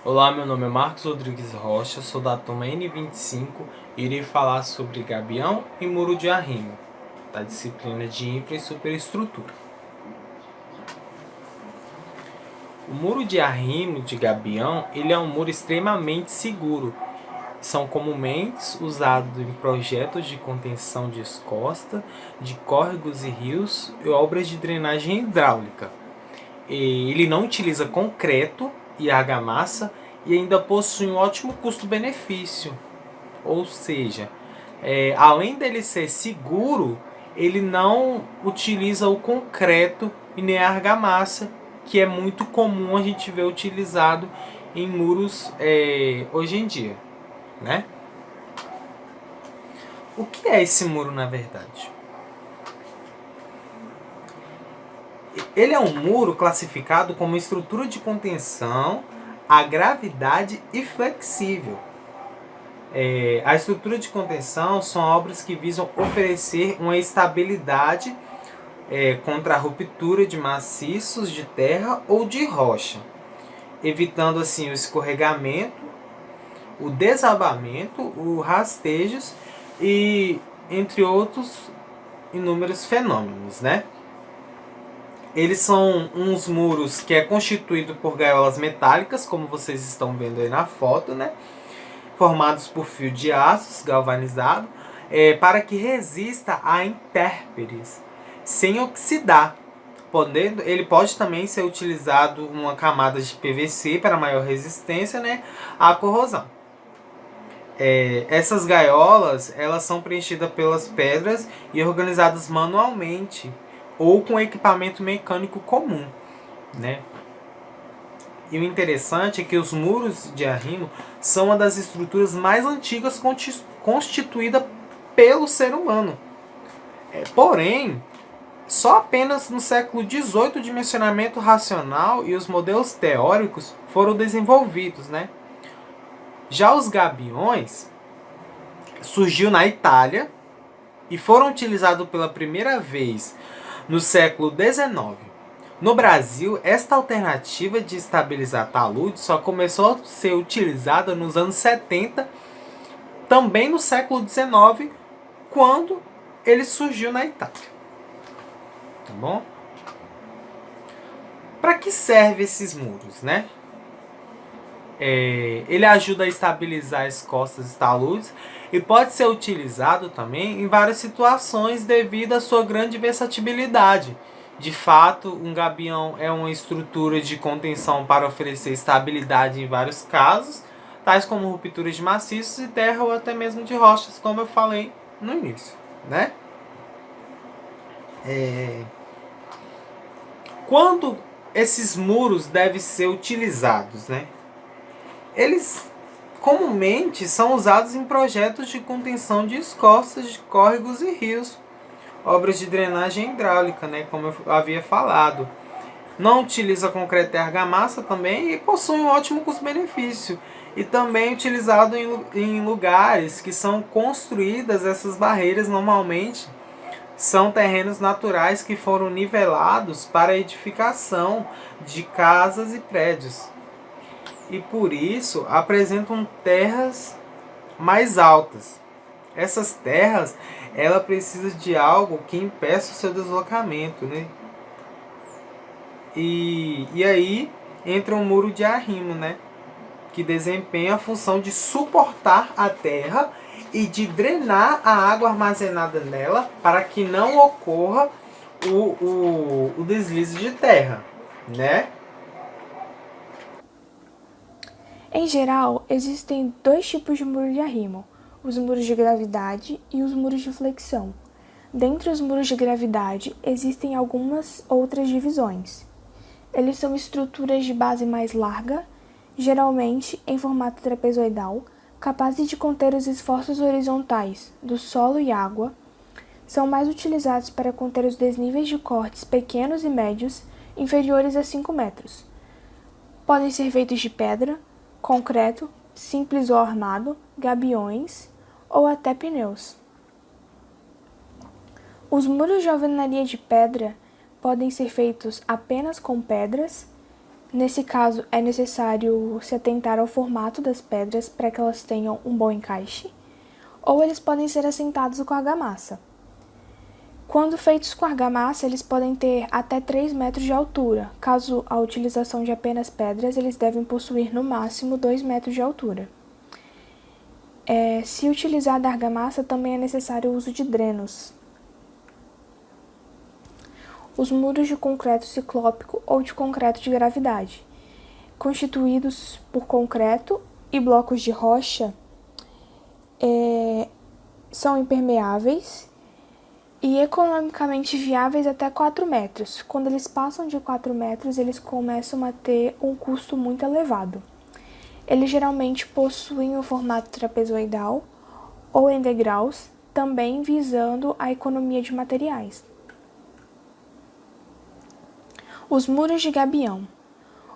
Olá, meu nome é Marcos Rodrigues Rocha, sou da turma N25 e irei falar sobre gabião e muro de arrimo, da disciplina de infra e superestrutura. O muro de arrimo de gabião, ele é um muro extremamente seguro. São comumente usados em projetos de contenção de encosta, de córregos e rios e obras de drenagem hidráulica. Ele não utiliza concreto e argamassa e ainda possui um ótimo custo-benefício. Ou seja, além dele ser seguro, ele não utiliza o concreto e nem a argamassa, que é muito comum a gente ver utilizado em muros hoje em dia, né? O que é esse muro na verdade? Ele é um muro classificado como estrutura de contenção à gravidade e flexível. A estrutura de contenção são obras que visam oferecer uma estabilidade contra a ruptura de maciços de terra ou de rocha, evitando assim o escorregamento, o desabamento, os rastejos e entre outros inúmeros fenômenos, né? Eles são uns muros que é constituído por gaiolas metálicas, como vocês estão vendo aí na foto, né? Formados por fio de aço galvanizado, para que resista a intempéries, sem oxidar. Ele pode também ser utilizado uma camada de PVC para maior resistência, né, à corrosão. Essas gaiolas elas são preenchidas pelas pedras e organizadas manualmente ou com equipamento mecânico comum, né? E o interessante é que os muros de arrimo são uma das estruturas mais antigas constituída pelo ser humano. Porém, só apenas no século XVIII o dimensionamento racional e os modelos teóricos foram desenvolvidos, né? Já os gabiões surgiu na Itália e foram utilizados pela primeira vez no século XIX. No Brasil, esta alternativa de estabilizar talude só começou a ser utilizada nos anos 70, também no século XIX, quando ele surgiu na Itália. Tá bom? Para que servem esses muros, né? Ele ajuda a estabilizar as costas e taludes e pode ser utilizado também em várias situações devido à sua grande versatilidade. De fato, um gabião é uma estrutura de contenção para oferecer estabilidade em vários casos, tais como rupturas de maciços e terra ou até mesmo de rochas, como eu falei no início, né? Quando esses muros devem ser utilizados, né? Eles comumente são usados em projetos de contenção de encostas de córregos e rios, obras de drenagem hidráulica, né, como eu havia falado. Não utiliza concreto e argamassa também e possui um ótimo custo-benefício. E também utilizado em lugares que são construídas essas barreiras normalmente são terrenos naturais que foram nivelados para a edificação de casas e prédios. E por isso apresentam terras mais altas. Essas terras, ela precisa de algo que impeça o seu deslocamento, né? E aí entra um muro de arrimo, né? Que desempenha a função de suportar a terra e de drenar a água armazenada nela para que não ocorra o deslize de terra, né? Em geral, existem dois tipos de muro de arrimo, os muros de gravidade e os muros de flexão. Dentre os muros de gravidade, existem algumas outras divisões. Eles são estruturas de base mais larga, geralmente em formato trapezoidal, capazes de conter os esforços horizontais do solo e água. São mais utilizados para conter os desníveis de cortes pequenos e médios, inferiores a 5 metros. Podem ser feitos de pedra, concreto, simples ou armado, gabiões ou até pneus. Os muros de alvenaria de pedra podem ser feitos apenas com pedras, Nesse caso, é necessário se atentar ao formato das pedras para que elas tenham um bom encaixe, ou eles podem ser assentados com argamassa. Quando feitos com argamassa, eles podem ter até 3 metros de altura. Caso a utilização de apenas pedras, eles devem possuir no máximo 2 metros de altura. Se utilizar da argamassa, também é necessário o uso de drenos. Os muros de concreto ciclópico ou de concreto de gravidade, constituídos por concreto e blocos de rocha, são impermeáveis e economicamente viáveis até 4 metros. Quando eles passam de 4 metros, eles começam a ter um custo muito elevado. Eles geralmente possuem o formato trapezoidal ou em degraus, também visando a economia de materiais. Os muros de gabião.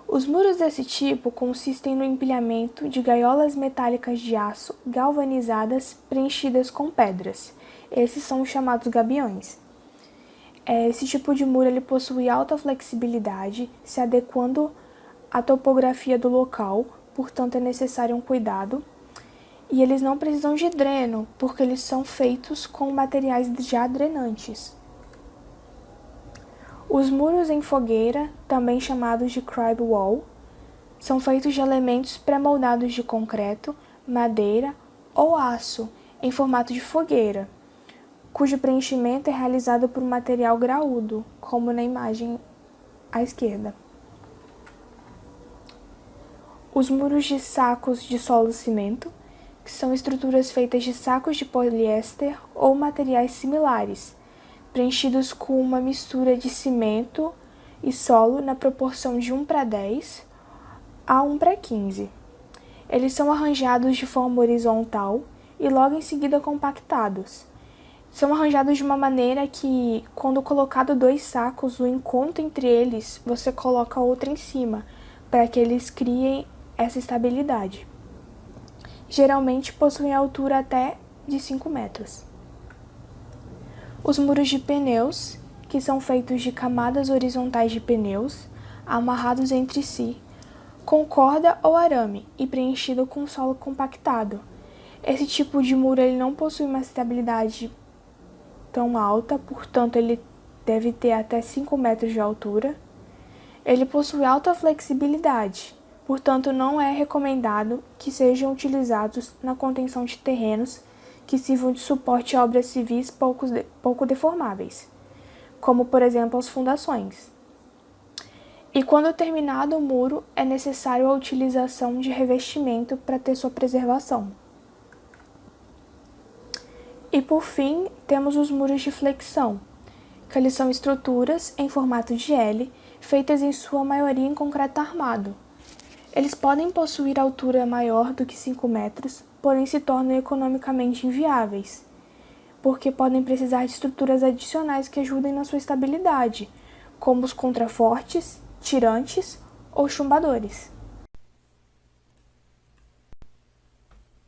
Os muros desse tipo consistem no empilhamento de gaiolas metálicas de aço galvanizadas preenchidas com pedras. Esses são os chamados gabiões. Esse tipo de muro ele possui alta flexibilidade, se adequando à topografia do local, portanto é necessário um cuidado. E eles não precisam de dreno, porque eles são feitos com materiais já drenantes. Os muros em fogueira, também chamados de crib wall, são feitos de elementos pré-moldados de concreto, madeira ou aço, em formato de fogueira, cujo preenchimento é realizado por um material graúdo, como na imagem à esquerda. Os muros de sacos de solo-cimento, que são estruturas feitas de sacos de poliéster ou materiais similares, preenchidos com uma mistura de cimento e solo na proporção de 1:10 a 1:15. Eles são arranjados de forma horizontal e logo em seguida compactados. São arranjados de uma maneira que, quando colocado 2 sacos, o encontro entre eles, você coloca outro em cima, para que eles criem essa estabilidade. Geralmente possuem altura até de 5 metros. Os muros de pneus, que são feitos de camadas horizontais de pneus, amarrados entre si, com corda ou arame e preenchido com solo compactado. Esse tipo de muro ele não possui uma estabilidade tão alta, portanto ele deve ter até 5 metros de altura. Ele possui alta flexibilidade, portanto não é recomendado que sejam utilizados na contenção de terrenos que sirvam de suporte a obras civis pouco deformáveis, como por exemplo as fundações. E quando terminado o muro, é necessário a utilização de revestimento para ter sua preservação. E por fim, temos os muros de flexão, que eles são estruturas em formato de L, feitas em sua maioria em concreto armado. Eles podem possuir altura maior do que 5 metros, porém se tornam economicamente inviáveis, porque podem precisar de estruturas adicionais que ajudem na sua estabilidade, como os contrafortes, tirantes ou chumbadores.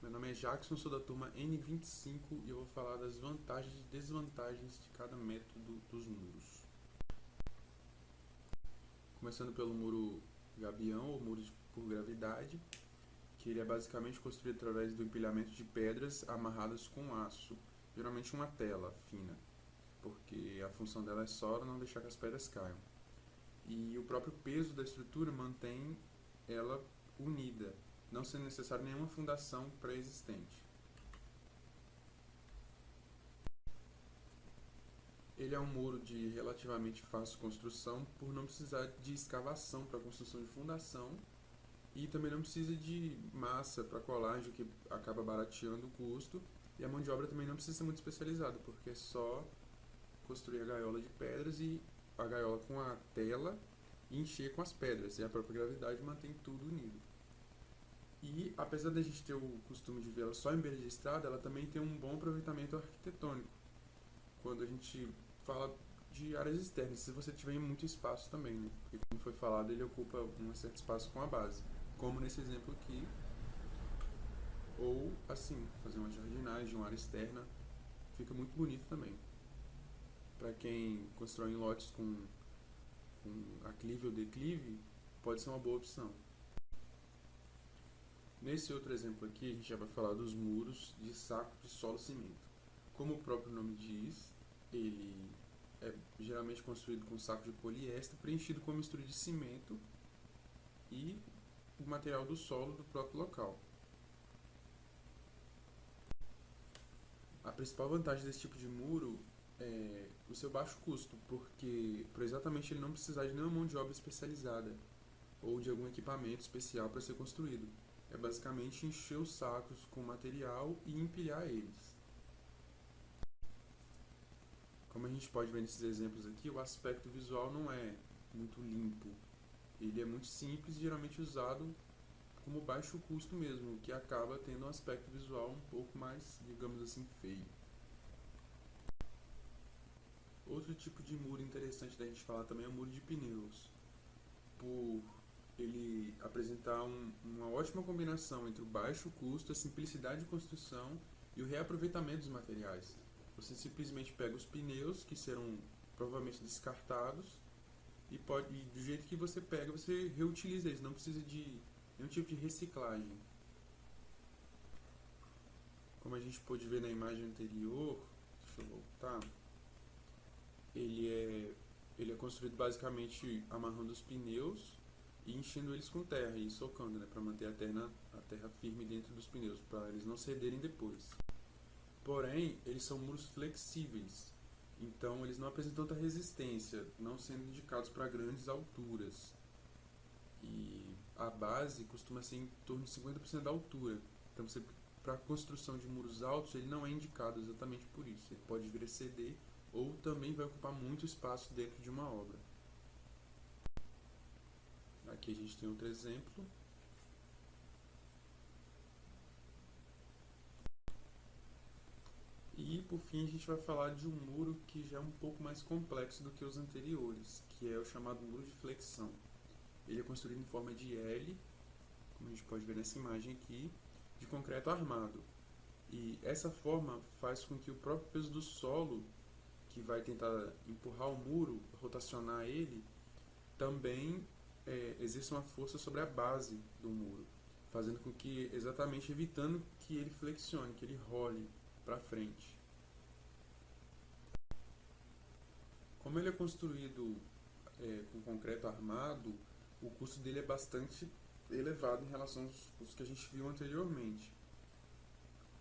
Meu nome é Jackson, sou da turma N25 e eu vou falar das vantagens e desvantagens de cada método dos muros. Começando pelo muro gabião, ou muro por gravidade, que ele é basicamente construído através do empilhamento de pedras amarradas com aço, geralmente uma tela fina, porque a função dela é só não deixar que as pedras caiam. E o próprio peso da estrutura mantém ela unida, não sendo necessário nenhuma fundação pré-existente. Ele é um muro de relativamente fácil construção por não precisar de escavação para a construção de fundação e também não precisa de massa para colagem, o que acaba barateando o custo, e a mão de obra também não precisa ser muito especializada, porque é só construir a gaiola de pedras e a gaiola com a tela e encher com as pedras, e a própria gravidade mantém tudo unido. E apesar da gente ter o costume de vê-la só em beira de estrada, ela também tem um bom aproveitamento arquitetônico. Quando a gente fala de áreas externas, se você tiver muito espaço também, né? Porque como foi falado, ele ocupa um certo espaço com a base, como nesse exemplo aqui, ou assim, fazer uma jardinagem, uma área externa, fica muito bonito também. Para quem constrói em lotes com aclive ou declive, pode ser uma boa opção. Nesse outro exemplo aqui, a gente já vai falar dos muros de saco de solo-cimento. Como o próprio nome diz, ele é geralmente construído com saco de poliéster preenchido com mistura de cimento e o material do solo do próprio local. A principal vantagem desse tipo de muro é o seu baixo custo, porque por exatamente ele não precisar de nenhuma mão de obra especializada ou de algum equipamento especial para ser construído. É basicamente encher os sacos com material e empilhar eles. Como a gente pode ver nesses exemplos aqui, o aspecto visual não é muito limpo. Ele é muito simples e geralmente usado como baixo custo mesmo, o que acaba tendo um aspecto visual um pouco mais, digamos assim, feio. Outro tipo de muro interessante da gente falar também é o muro de pneus. Por ele apresentar uma ótima combinação entre o baixo custo, a simplicidade de construção e o reaproveitamento dos materiais. Você simplesmente pega os pneus, que serão provavelmente descartados, e do jeito que você pega, você reutiliza eles, não precisa de nenhum tipo de reciclagem. Como a gente pôde ver na imagem anterior, deixa eu voltar, ele é construído basicamente amarrando os pneus e enchendo eles com terra e socando, né, para manter a terra firme dentro dos pneus, para eles não cederem depois. Porém, eles são muros flexíveis, então eles não apresentam tanta resistência, não sendo indicados para grandes alturas. E a base costuma ser em torno de 50% da altura. Então, para a construção de muros altos, ele não é indicado exatamente por isso. Ele pode vir a ceder ou também vai ocupar muito espaço dentro de uma obra. Aqui a gente tem outro exemplo. E por fim a gente vai falar de um muro que já é um pouco mais complexo do que os anteriores, que é o chamado muro de flexão. Ele é construído em forma de L, como a gente pode ver nessa imagem aqui, de concreto armado. E essa forma faz com que o próprio peso do solo, que vai tentar empurrar o muro, rotacionar ele, também exerça uma força sobre a base do muro, fazendo com que, exatamente evitando que ele flexione, que ele role para frente. Como ele é construído com concreto armado, o custo dele é bastante elevado em relação aos que a gente viu anteriormente.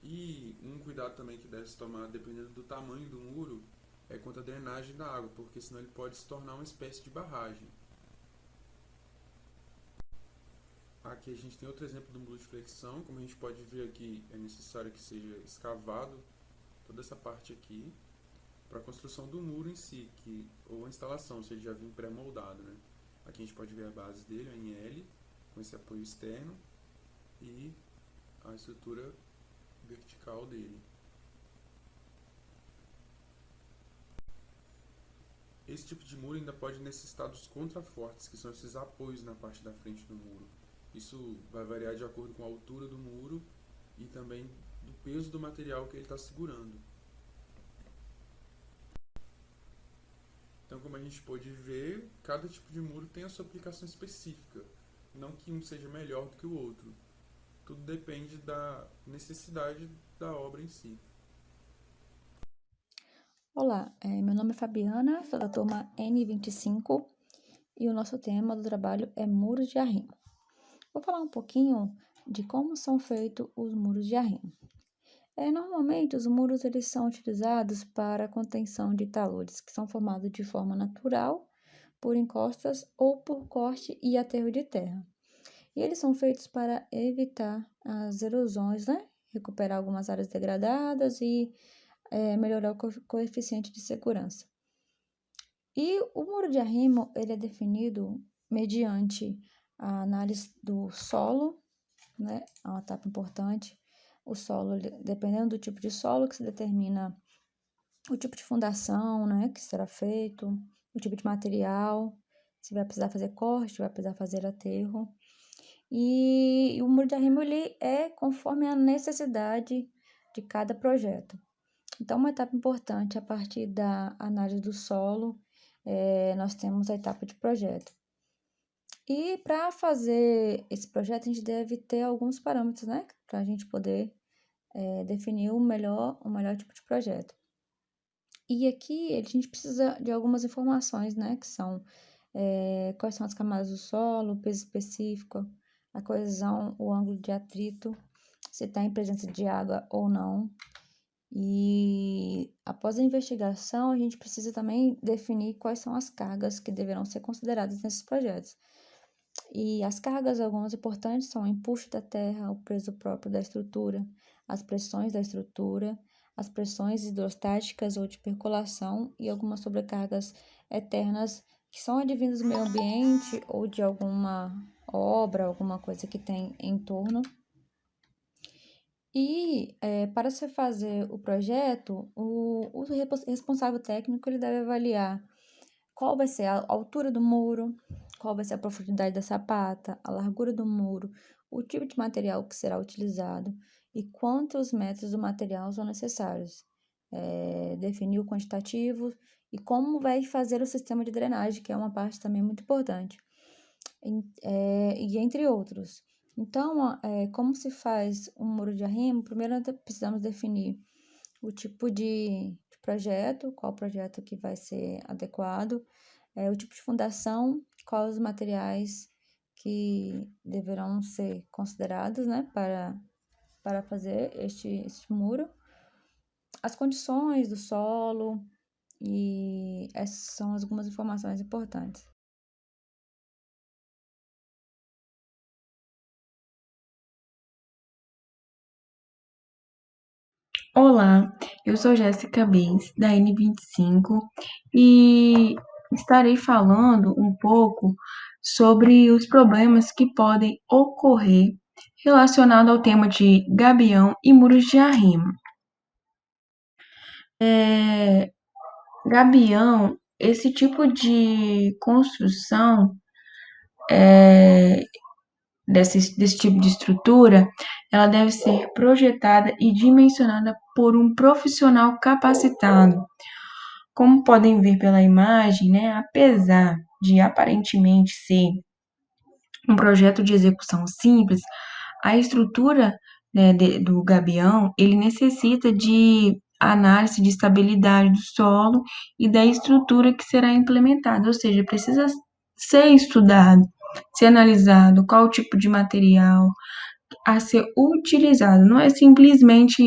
E um cuidado também que deve se tomar, dependendo do tamanho do muro, é quanto à drenagem da água, porque senão ele pode se tornar uma espécie de barragem. Aqui a gente tem outro exemplo do muro de flexão. Como a gente pode ver aqui, é necessário que seja escavado toda essa parte aqui para a construção do muro em si, ou a instalação, se ele já vem pré-moldado, né? Aqui a gente pode ver a base dele, em L, com esse apoio externo, e a estrutura vertical dele. Esse tipo de muro ainda pode necessitar dos contrafortes, que são esses apoios na parte da frente do muro. Isso vai variar de acordo com a altura do muro e também do peso do material que ele está segurando. Então, como a gente pode ver, cada tipo de muro tem a sua aplicação específica. Não que um seja melhor do que o outro. Tudo depende da necessidade da obra em si. Olá, meu nome é Fabiana, sou da turma N25 e o nosso tema do trabalho é muros de arrimo. Vou falar um pouquinho de como são feitos os muros de arrimo. Normalmente, os muros eles são utilizados para a contenção de taludes, que são formados de forma natural, por encostas ou por corte e aterro de terra. E eles são feitos para evitar as erosões, né? Recuperar algumas áreas degradadas e melhorar o coeficiente de segurança. E o muro de arrimo ele é definido mediante a análise do solo, né? É uma etapa importante. O solo, dependendo do tipo de solo, que se determina o tipo de fundação, né, que será feito, o tipo de material, se vai precisar fazer corte, vai precisar fazer aterro. E o muro de arrimo ele é conforme a necessidade de cada projeto. Então, uma etapa importante a partir da análise do solo, nós temos a etapa de projeto. E para fazer esse projeto, a gente deve ter alguns parâmetros, né? Para a gente poder definir o melhor tipo de projeto. E aqui a gente precisa de algumas informações, né? Que são quais são as camadas do solo, o peso específico, a coesão, o ângulo de atrito, se está em presença de água ou não. E após a investigação, a gente precisa também definir quais são as cargas que deverão ser consideradas nesses projetos. E as cargas, algumas importantes, são o empuxo da terra, o peso próprio da estrutura, as pressões da estrutura, as pressões hidrostáticas ou de percolação e algumas sobrecargas eternas que são advindas do meio ambiente ou de alguma obra, alguma coisa que tem em torno. E para se fazer o projeto, o responsável técnico ele deve avaliar qual vai ser a altura do muro, qual vai ser a profundidade da sapata, a largura do muro, o tipo de material que será utilizado e quantos metros do material são necessários. Definir o quantitativo e como vai fazer o sistema de drenagem, que é uma parte também muito importante, e entre outros. Então, como se faz um muro de arrimo? Primeiro, nós precisamos definir o tipo de projeto, qual projeto que vai ser adequado, o tipo de fundação, quais os materiais que deverão ser considerados, né, para fazer este muro, as condições do solo, e essas são algumas informações importantes. Olá, eu sou Jéssica Bez, da N25, e estarei falando um pouco sobre os problemas que podem ocorrer relacionado ao tema de gabião e muros de arrimo. Gabião, esse tipo de construção, desse tipo de estrutura, ela deve ser projetada e dimensionada por um profissional capacitado. Como podem ver pela imagem, né, apesar de aparentemente ser um projeto de execução simples, a estrutura, né, do gabião, ele necessita de análise de estabilidade do solo e da estrutura que será implementada, ou seja, precisa ser estudado, ser analisado qual o tipo de material a ser utilizado. Não é simplesmente,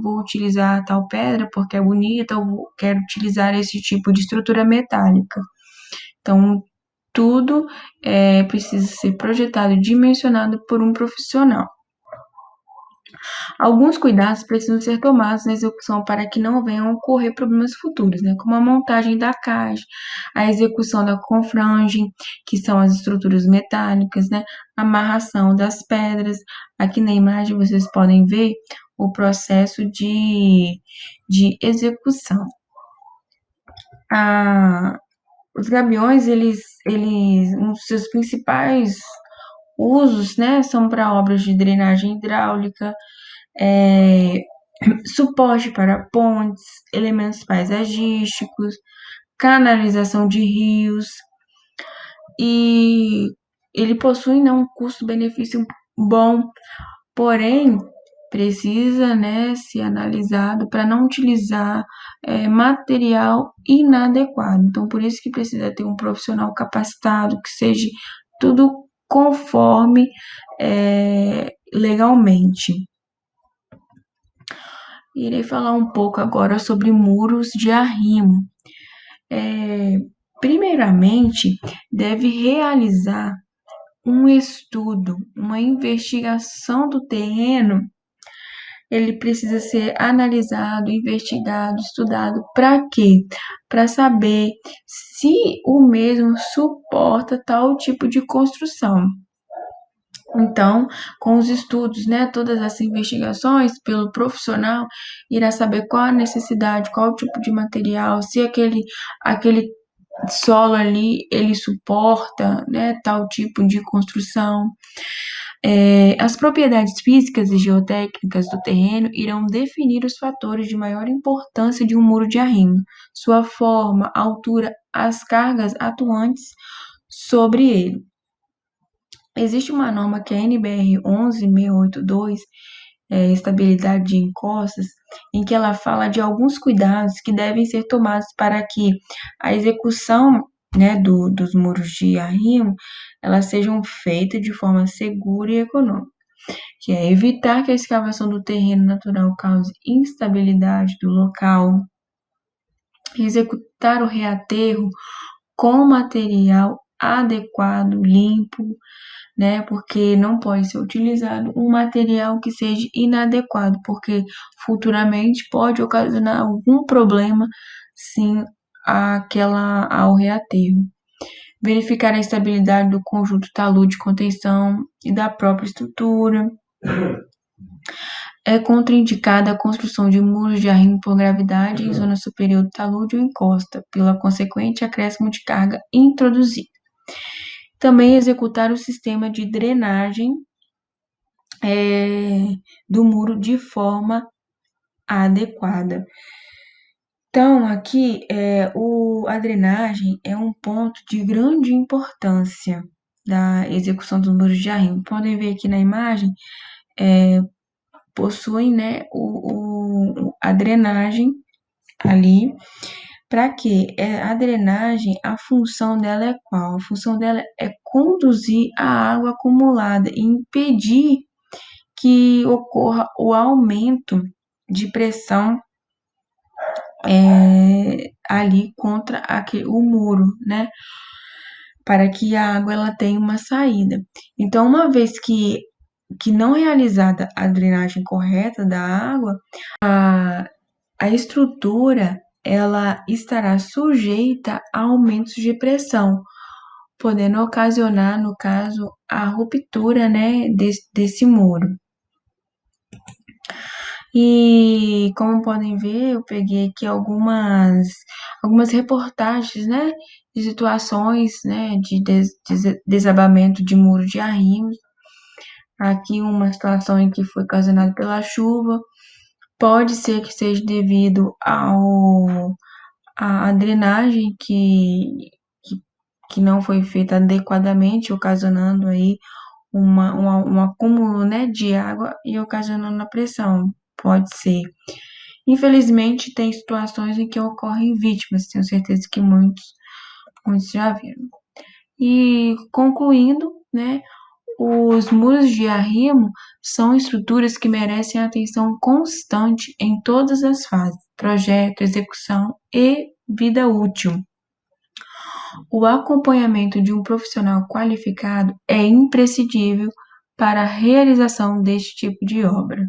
vou utilizar tal pedra porque é bonita, ou quero utilizar esse tipo de estrutura metálica. Então, tudo precisa ser projetado e dimensionado por um profissional. Alguns cuidados precisam ser tomados na execução para que não venham a ocorrer problemas futuros, né? Como a montagem da caixa, a execução da confrangem, que são as estruturas metálicas, né? A amarração das pedras. Aqui na imagem vocês podem ver o processo de execução. Os gabiões, um dos seus principais usos, né, são para obras de drenagem hidráulica, suporte para pontes, elementos paisagísticos, canalização de rios, e ele possui, né, um custo-benefício bom, porém precisa, né, ser analisado para não utilizar material inadequado. Então, por isso que precisa ter um profissional capacitado, que seja tudo conforme legalmente. Irei falar um pouco agora sobre muros de arrimo. Primeiramente, deve realizar um estudo, uma investigação do terreno. Ele precisa ser analisado, investigado, estudado. Para quê? Para saber se o mesmo suporta tal tipo de construção. Então, com os estudos, né, todas essas investigações, pelo profissional, irá saber qual a necessidade, qual o tipo de material, se aquele solo ali, ele suporta, né, tal tipo de construção. As propriedades físicas e geotécnicas do terreno irão definir os fatores de maior importância de um muro de arrimo, sua forma, altura, as cargas atuantes sobre ele. Existe uma norma que é a NBR 11682, estabilidade de encostas, em que ela fala de alguns cuidados que devem ser tomados para que a execução, né, dos muros de arrimo, elas sejam feitas de forma segura e econômica, que é evitar que a escavação do terreno natural cause instabilidade do local, executar o reaterro com material adequado, limpo, né? Porque não pode ser utilizado um material que seja inadequado, porque futuramente pode ocasionar algum problema, sim, ao reaterro. Verificar a estabilidade do conjunto talude de contenção e da própria estrutura. É contraindicada a construção de muros de arrimo por gravidade em zona superior do talude ou encosta, pela consequente acréscimo de carga introduzida. Também executar o sistema de drenagem do muro de forma adequada. Então, aqui, a drenagem é um ponto de grande importância da execução dos muros de arrimo. Podem ver aqui na imagem, possuem, né, a drenagem ali. Para quê? A drenagem, a função dela é qual? A função dela é conduzir a água acumulada e impedir que ocorra o aumento de pressão ali contra o muro, né? Para que a água ela tenha uma saída. Então, uma vez que não realizada a drenagem correta da água, a estrutura ela estará sujeita a aumentos de pressão, podendo ocasionar, no caso, a ruptura, né, desse muro. E como podem ver, eu peguei aqui algumas reportagens, né, de situações, né, de desabamento de muro de arrimo. Aqui uma situação em que foi ocasionada pela chuva, pode ser que seja devido à drenagem que não foi feita adequadamente, ocasionando aí um acúmulo, né, de água e ocasionando a pressão. Pode ser. Infelizmente, tem situações em que ocorrem vítimas, tenho certeza que muitos já viram. E concluindo, né, os muros de arrimo são estruturas que merecem atenção constante em todas as fases, projeto, execução e vida útil. O acompanhamento de um profissional qualificado é imprescindível para a realização deste tipo de obra.